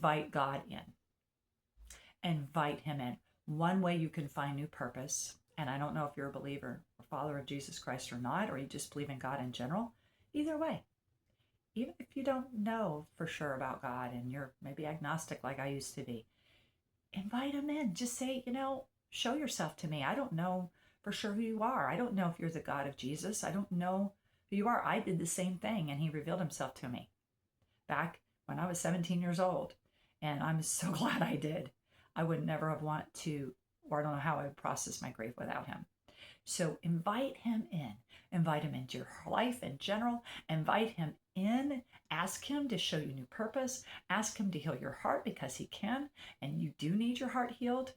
invite God in. Invite him in. One way you can find new purpose, and I don't know if you're a believer or follower of Jesus Christ or not, or you just believe in God in general, either way, even if you don't know for sure about God and you're maybe agnostic like I used to be, invite him in. Just say, show yourself to me. I don't know for sure who you are. I don't know if you're the God of Jesus. I don't know who you are. I did the same thing, and he revealed himself to me back when I was 17 years old. And I'm so glad I did. I would never have wanted to, or I don't know how I would process my grief without him. So invite him in. Invite him into your life in general. Invite him in. Ask him to show you new purpose. Ask him to heal your heart, because he can, and you do need your heart healed.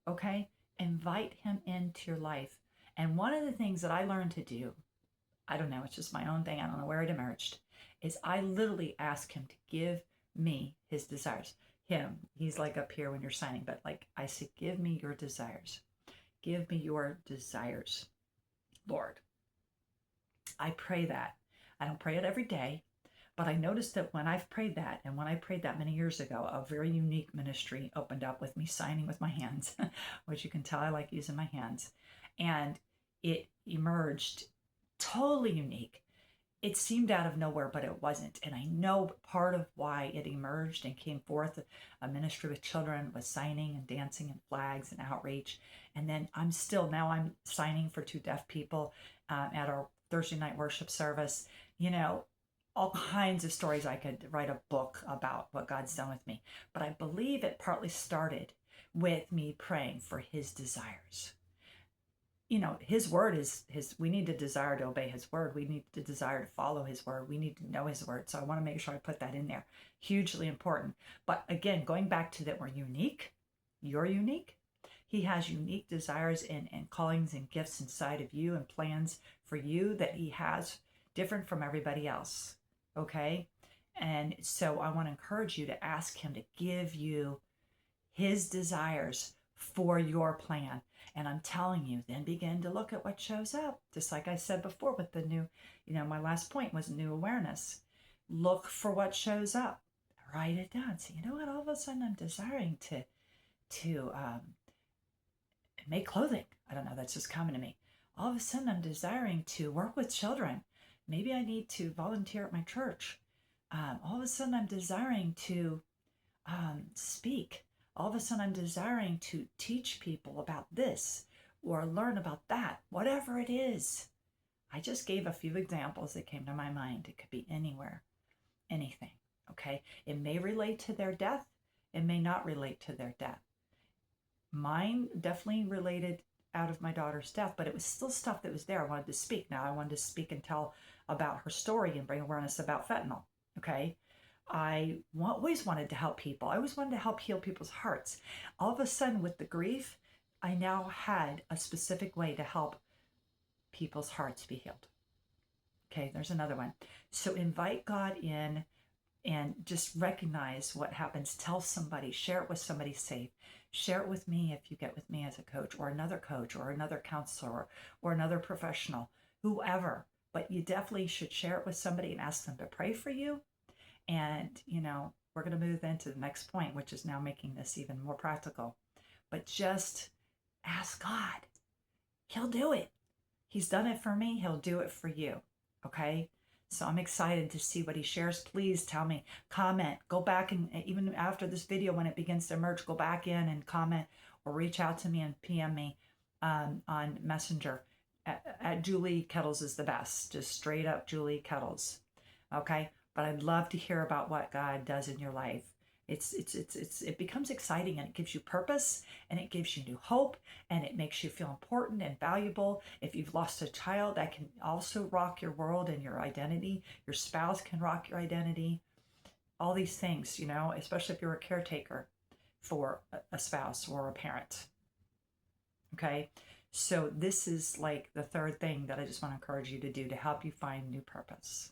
Okay? Invite him into your life. And one of the things that I learned to do, I don't know, it's just my own thing, I don't know where it emerged, is I literally ask him to give me his desires. Him, he's like up here when you're signing, but like I said, give me your desires. Give me your desires, Lord. I pray that. I don't pray it every day, but I noticed that when I've prayed that, and when I prayed that many years ago, a very unique ministry opened up with me signing with my hands, which you can tell I like using my hands. And it emerged totally unique. It seemed out of nowhere, but it wasn't. And I know part of why it emerged and came forth, a ministry with children, was signing and dancing and flags and outreach. And then I'm signing for 2 deaf people at our Thursday night worship service. All kinds of stories. I could write a book about what God's done with me. But I believe it partly started with me praying for his desires. His word is we need to desire to obey his word. We need to desire to follow his word. We need to know his word. So I want to make sure I put that in there. Hugely important. But again, going back to that, we're unique. You're unique. He has unique desires and callings and gifts inside of you, and plans for you that he has different from everybody else. Okay? And so I want to encourage you to ask him to give you his desires for your plan. And I'm telling you, then begin to look at what shows up. Just like I said before with the new, my last point was new awareness. Look for what shows up. Write it down. So what? All of a sudden I'm desiring to make clothing. I don't know. That's just coming to me. All of a sudden I'm desiring to work with children. Maybe I need to volunteer at my church. All of a sudden I'm desiring to speak. All of a sudden I'm desiring to teach people about this or learn about that, whatever it is. I just gave a few examples that came to my mind. It could be anywhere, anything, okay? It may relate to their death. It may not relate to their death. Mine definitely related out of my daughter's death, but it was still stuff that was there. I wanted to speak. Now I wanted to speak and tell about her story and bring awareness about fentanyl, okay? I always wanted to help people. I always wanted to help heal people's hearts. All of a sudden with the grief, I now had a specific way to help people's hearts be healed. Okay, there's another one. So invite God in and just recognize what happens. Tell somebody, share it with somebody safe. Share it with me if you get with me as a coach or another counselor or another professional, whoever. But you definitely should share it with somebody and ask them to pray for you. And, we're going to move into the next point, which is now making this even more practical. But just ask God. He'll do it. He's done it for me. He'll do it for you. Okay? So I'm excited to see what he shares. Please tell me, comment, go back, and even after this video, when it begins to emerge, go back in and comment or reach out to me and PM me on Messenger. At Julie Kettles is the best. Just straight up Julie Kettles. Okay? But I'd love to hear about what God does in your life. It becomes exciting, and it gives you purpose, and it gives you new hope, and it makes you feel important and valuable. If you've lost a child, that can also rock your world and your identity. Your spouse can rock your identity. All these things, especially if you're a caretaker for a spouse or a parent. Okay? So this is like the third thing that I just want to encourage you to do to help you find new purpose.